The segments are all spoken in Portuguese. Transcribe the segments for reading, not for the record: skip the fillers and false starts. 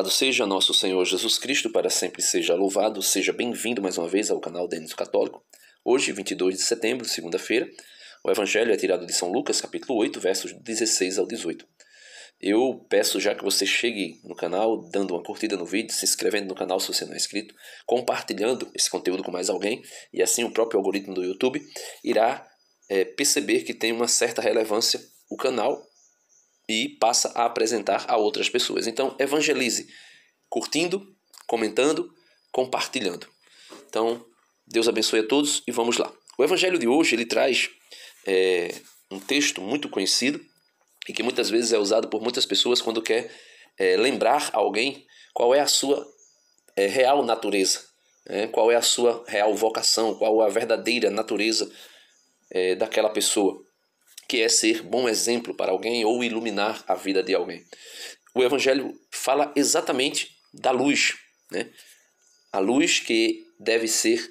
Louvado seja nosso Senhor Jesus Cristo, para sempre seja louvado. Seja bem-vindo mais uma vez ao canal Denis Católico. Hoje, 22 de setembro, segunda-feira, o Evangelho é tirado de São Lucas, capítulo 8, versos 16 ao 18. Eu peço já que você chegue no canal, dando uma curtida no vídeo, se inscrevendo no canal se você não é inscrito, compartilhando esse conteúdo com mais alguém, e assim o próprio algoritmo do YouTube irá perceber que tem uma certa relevância o canal e passa a apresentar a outras pessoas. Então, evangelize, curtindo, comentando, compartilhando. Então, Deus abençoe a todos e vamos lá. O Evangelho de hoje, ele traz um texto muito conhecido e que muitas vezes é usado por muitas pessoas quando quer lembrar a alguém qual é a sua real natureza, qual é a sua real vocação, qual é a verdadeira natureza daquela pessoa, que é ser bom exemplo para alguém ou iluminar a vida de alguém. O Evangelho fala exatamente da luz, a luz que deve ser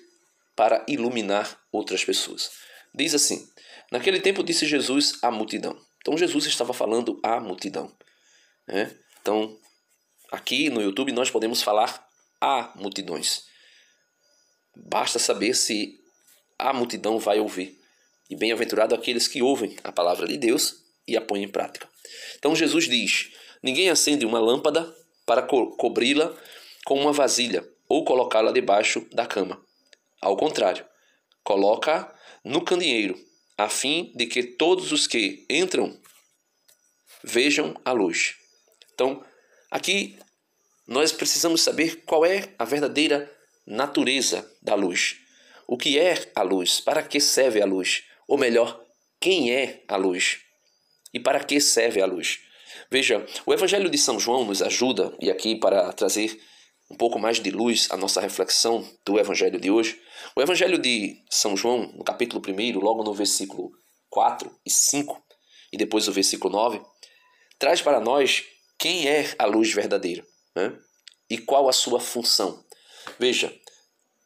para iluminar outras pessoas. Diz assim: naquele tempo disse Jesus à multidão. Então Jesus estava falando à multidão. Então, aqui no YouTube nós podemos falar a multidões. Basta saber se a multidão vai ouvir. E bem-aventurado aqueles que ouvem a palavra de Deus e a põem em prática. Então Jesus diz: ninguém acende uma lâmpada para cobri-la com uma vasilha ou colocá-la debaixo da cama. Ao contrário, coloca-a no candeeiro, a fim de que todos os que entram vejam a luz. Então, aqui nós precisamos saber qual é a verdadeira natureza da luz. O que é a luz? Para que serve a luz? Ou melhor, quem é a luz? E para que serve a luz? Veja, o Evangelho de São João nos ajuda, e aqui para trazer um pouco mais de luz à nossa reflexão do Evangelho de hoje. O Evangelho de São João, no capítulo 1, logo no versículo 4 e 5, e depois o versículo 9, traz para nós quem é a luz verdadeira, e qual a sua função. Veja,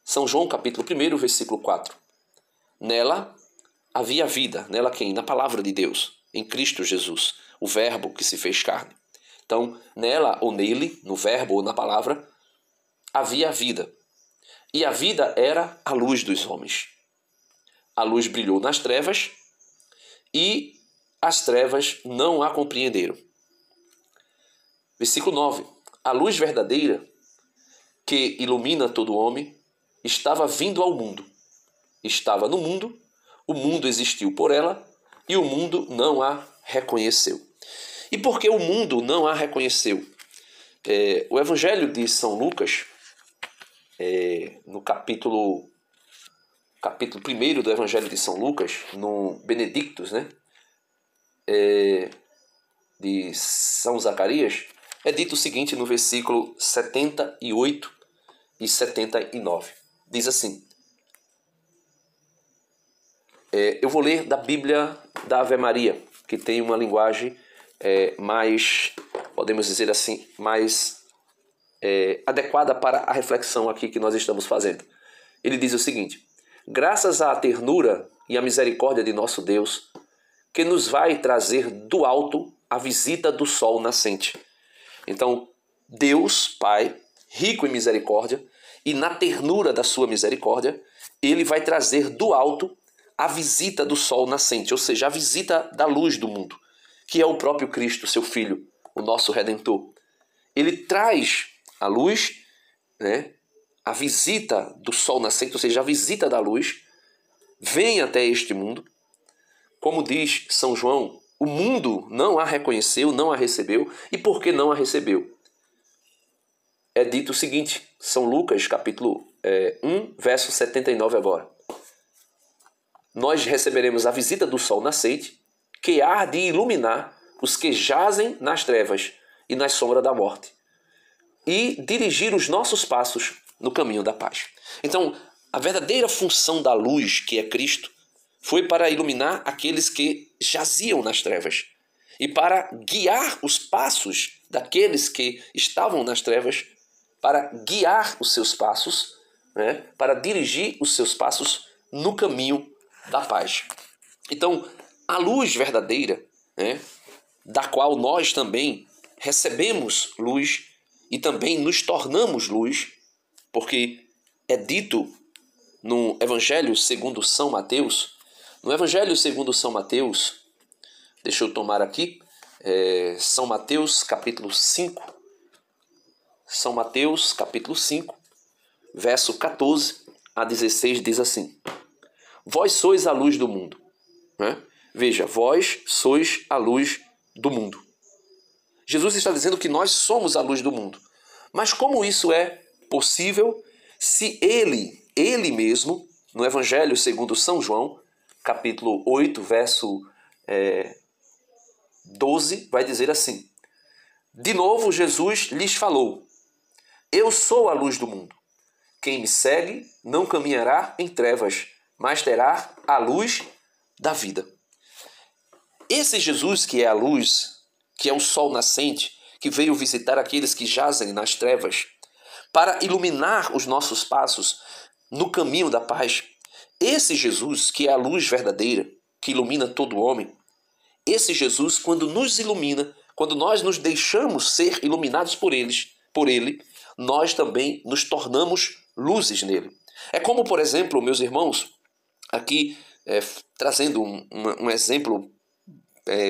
São João, capítulo 1, versículo 4. Nela havia vida. Nela quem? Na palavra de Deus, em Cristo Jesus, o verbo que se fez carne. Então, nela ou nele, no verbo ou na palavra, havia vida. E a vida era a luz dos homens. A luz brilhou nas trevas e as trevas não a compreenderam. Versículo 9. A luz verdadeira que ilumina todo homem estava vindo ao mundo. Estava no mundo, o mundo existiu por ela e o mundo não a reconheceu. E por que o mundo não a reconheceu? O Evangelho de São Lucas, no capítulo 1 do Evangelho de São Lucas, no Benedictus, de São Zacarias, é dito o seguinte no versículo 78 e 79. Diz assim: eu vou ler da Bíblia da Ave Maria, que tem uma linguagem mais, podemos dizer assim, mais adequada para a reflexão aqui que nós estamos fazendo. Ele diz o seguinte: graças à ternura e à misericórdia de nosso Deus, que nos vai trazer do alto a visita do sol nascente. Então, Deus, Pai, rico em misericórdia, e na ternura da sua misericórdia, Ele vai trazer do alto a visita do sol nascente, ou seja, a visita da luz do mundo, que é o próprio Cristo, seu Filho, o nosso Redentor. Ele traz a luz, a visita do sol nascente, ou seja, a visita da luz, vem até este mundo. Como diz São João, o mundo não a reconheceu, não a recebeu. E por que não a recebeu? É dito o seguinte, São Lucas, capítulo 1, verso 79 agora. Nós receberemos a visita do sol nascente, que há de iluminar os que jazem nas trevas e na sombra da morte, e dirigir os nossos passos no caminho da paz. Então, a verdadeira função da luz, que é Cristo, foi para iluminar aqueles que jaziam nas trevas e para guiar os passos daqueles que estavam nas trevas, para guiar os seus passos, para dirigir os seus passos no caminho da paz. Então, a luz verdadeira, da qual nós também recebemos luz e também nos tornamos luz, porque é dito no Evangelho segundo São Mateus, no Evangelho segundo São Mateus, deixa eu tomar aqui, São Mateus capítulo 5, São Mateus capítulo 5, verso 14 a 16 diz assim: Vós sois a luz do mundo. Né? Veja, vós sois a luz do mundo. Jesus está dizendo que nós somos a luz do mundo. Mas como isso é possível se ele mesmo, no Evangelho segundo São João, capítulo 8, verso 12, vai dizer assim: De novo Jesus lhes falou: Eu sou a luz do mundo. Quem me segue não caminhará em trevas, mas terá a luz da vida. Esse Jesus que é a luz, que é o sol nascente, que veio visitar aqueles que jazem nas trevas, para iluminar os nossos passos no caminho da paz. Esse Jesus que é a luz verdadeira, que ilumina todo homem, esse Jesus, quando nos ilumina, quando nós nos deixamos ser iluminados por ele, nós também nos tornamos luzes nele. É como, por exemplo, meus irmãos, aqui trazendo um exemplo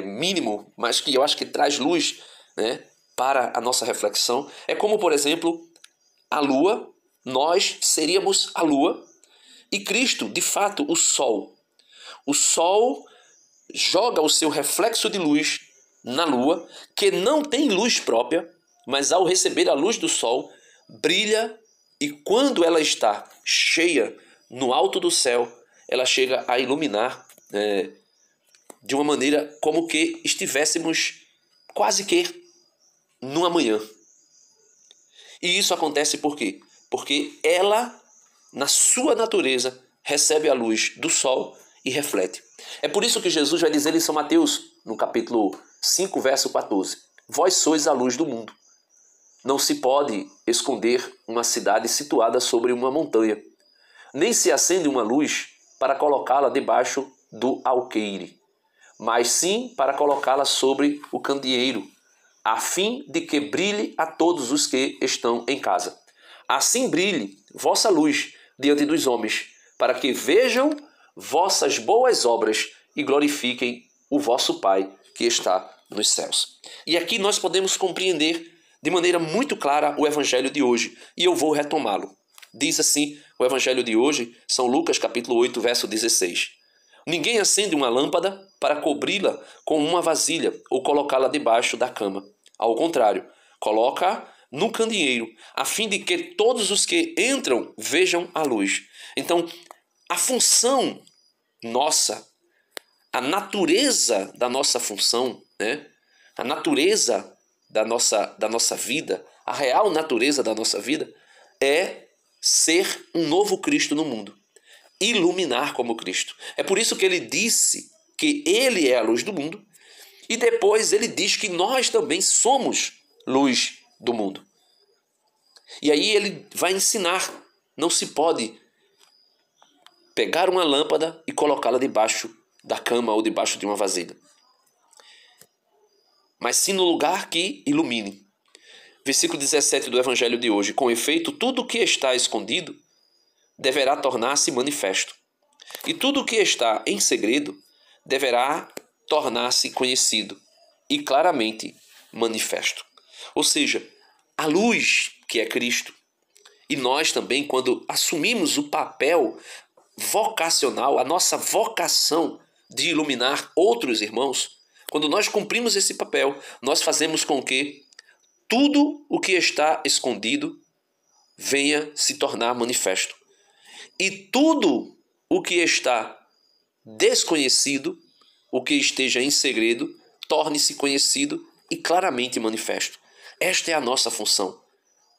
mínimo, mas que eu acho que traz luz, né, para a nossa reflexão. É como, por exemplo, a lua, nós seríamos a lua e Cristo, de fato, o sol. O sol joga o seu reflexo de luz na lua, que não tem luz própria, mas ao receber a luz do sol, brilha e quando ela está cheia no alto do céu, ela chega a iluminar de uma maneira como que estivéssemos quase que numa manhã. E isso acontece por quê? Porque ela, na sua natureza, recebe a luz do sol e reflete. É por isso que Jesus vai dizer em São Mateus, no capítulo 5, verso 14: Vós sois a luz do mundo. Não se pode esconder uma cidade situada sobre uma montanha, nem se acende uma luz para colocá-la debaixo do alqueire, mas sim para colocá-la sobre o candeeiro, a fim de que brilhe a todos os que estão em casa. Assim brilhe vossa luz diante dos homens, para que vejam vossas boas obras e glorifiquem o vosso Pai que está nos céus. E aqui nós podemos compreender de maneira muito clara o Evangelho de hoje, e eu vou retomá-lo. Diz assim o Evangelho de hoje, São Lucas capítulo 8, verso 16. Ninguém acende uma lâmpada para cobri-la com uma vasilha ou colocá-la debaixo da cama. Ao contrário, coloca-a no candeeiro, a fim de que todos os que entram vejam a luz. Então, a função nossa, a natureza da nossa função, né? A natureza da nossa vida, a real natureza da nossa vida é ser um novo Cristo no mundo. Iluminar como Cristo. É por isso que ele disse que ele é a luz do mundo e depois ele diz que nós também somos luz do mundo. E aí ele vai ensinar, não se pode pegar uma lâmpada e colocá-la debaixo da cama ou debaixo de uma vasilha, mas sim no lugar que ilumine. Versículo 17 do Evangelho de hoje: Com efeito, tudo o que está escondido deverá tornar-se manifesto, e tudo o que está em segredo deverá tornar-se conhecido e claramente manifesto. Ou seja, a luz que é Cristo. E nós também, quando assumimos o papel vocacional, a nossa vocação de iluminar outros irmãos, quando nós cumprimos esse papel, nós fazemos com que tudo o que está escondido venha se tornar manifesto. E tudo o que está desconhecido, o que esteja em segredo, torne-se conhecido e claramente manifesto. Esta é a nossa função.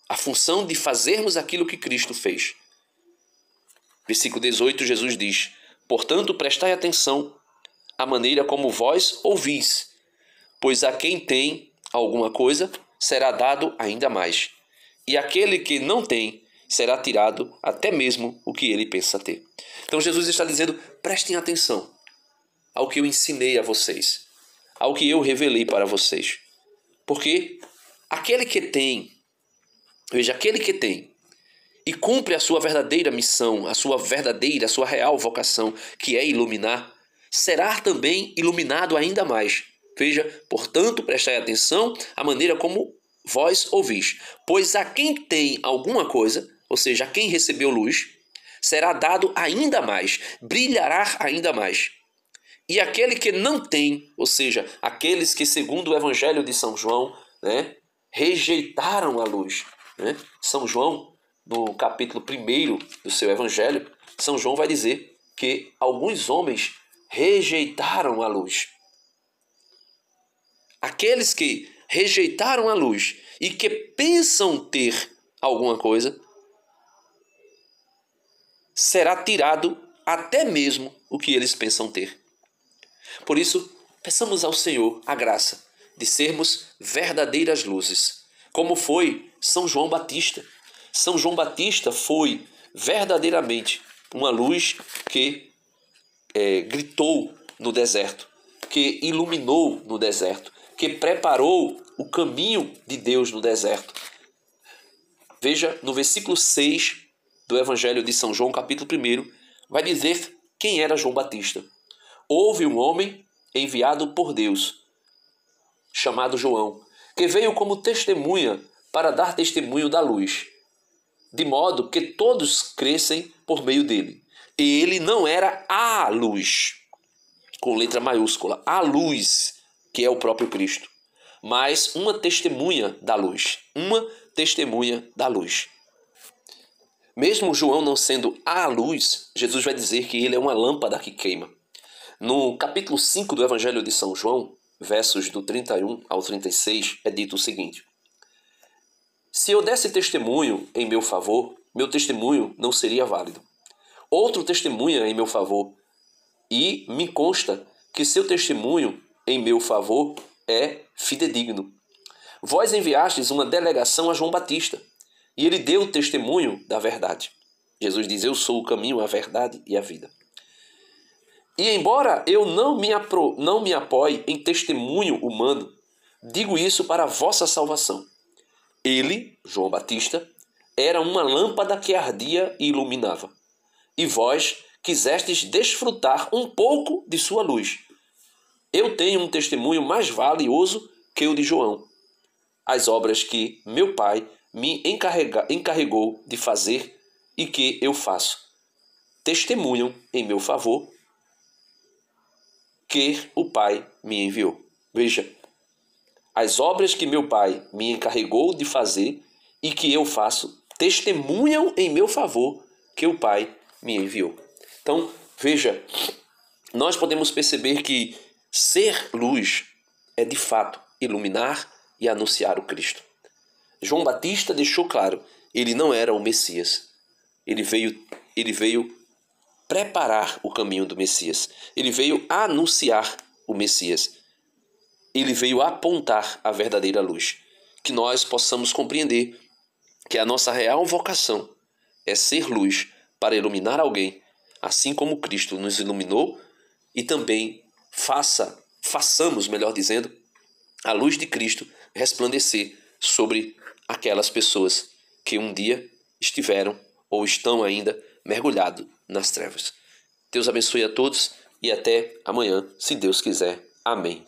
A função de fazermos aquilo que Cristo fez. Versículo 18, Jesus diz: Portanto, prestai atenção à maneira como vós ouvis, pois a quem tem alguma coisa será dado ainda mais, e aquele que não tem será tirado até mesmo o que ele pensa ter. Então Jesus está dizendo: prestem atenção ao que eu ensinei a vocês, ao que eu revelei para vocês, porque aquele que tem Veja, aquele que tem e cumpre a sua verdadeira missão, a sua real vocação, que é iluminar, será também iluminado ainda mais. Veja, portanto, prestai atenção à maneira como vós ouvis. Pois a quem tem alguma coisa, ou seja, a quem recebeu luz, será dado ainda mais, brilhará ainda mais. E aquele que não tem, ou seja, aqueles que, segundo o Evangelho de São João, rejeitaram a luz. São João, no capítulo 1 do seu Evangelho, São João vai dizer que alguns homens rejeitaram a luz. Aqueles que rejeitaram a luz e que pensam ter alguma coisa, será tirado até mesmo o que eles pensam ter. Por isso, peçamos ao Senhor a graça de sermos verdadeiras luzes, como foi São João Batista. São João Batista foi verdadeiramente uma luz que gritou no deserto, que iluminou no deserto, que preparou o caminho de Deus no deserto. Veja, no versículo 6 do Evangelho de São João, capítulo 1, vai dizer quem era João Batista. Houve um homem enviado por Deus, chamado João, que veio como testemunha para dar testemunho da luz, de modo que todos crescem por meio dele. E ele não era a luz, com letra maiúscula, a luz, que é o próprio Cristo, mas uma testemunha da luz, uma testemunha da luz. Mesmo João não sendo a luz, Jesus vai dizer que ele é uma lâmpada que queima. No capítulo 5 do Evangelho de São João, versos do 31 ao 36, é dito o seguinte: se eu desse testemunho em meu favor, meu testemunho não seria válido. Outro testemunha em meu favor, e me consta que seu testemunho em meu favor é fidedigno. Vós enviastes uma delegação a João Batista, e ele deu testemunho da verdade. Jesus diz: eu sou o caminho, a verdade e a vida. E embora eu não me apoie em testemunho humano, digo isso para a vossa salvação. Ele, João Batista, era uma lâmpada que ardia e iluminava. E vós quisestes desfrutar um pouco de sua luz. Eu tenho um testemunho mais valioso que o de João. As obras que meu Pai me encarregou de fazer e que eu faço testemunham em meu favor que o Pai me enviou. Veja, as obras que meu Pai me encarregou de fazer e que eu faço testemunham em meu favor que o Pai me enviou. Então, veja, nós podemos perceber que ser luz é de fato iluminar e anunciar o Cristo. João Batista deixou claro, ele não era o Messias. Ele veio preparar o caminho do Messias. Ele veio anunciar o Messias. Ele veio apontar a verdadeira luz. Que nós possamos compreender que a nossa real vocação é ser luz para iluminar alguém, assim como Cristo nos iluminou, e também façamos, melhor dizendo, a luz de Cristo resplandecer sobre aquelas pessoas que um dia estiveram ou estão ainda mergulhados nas trevas. Deus abençoe a todos e até amanhã, se Deus quiser. Amém.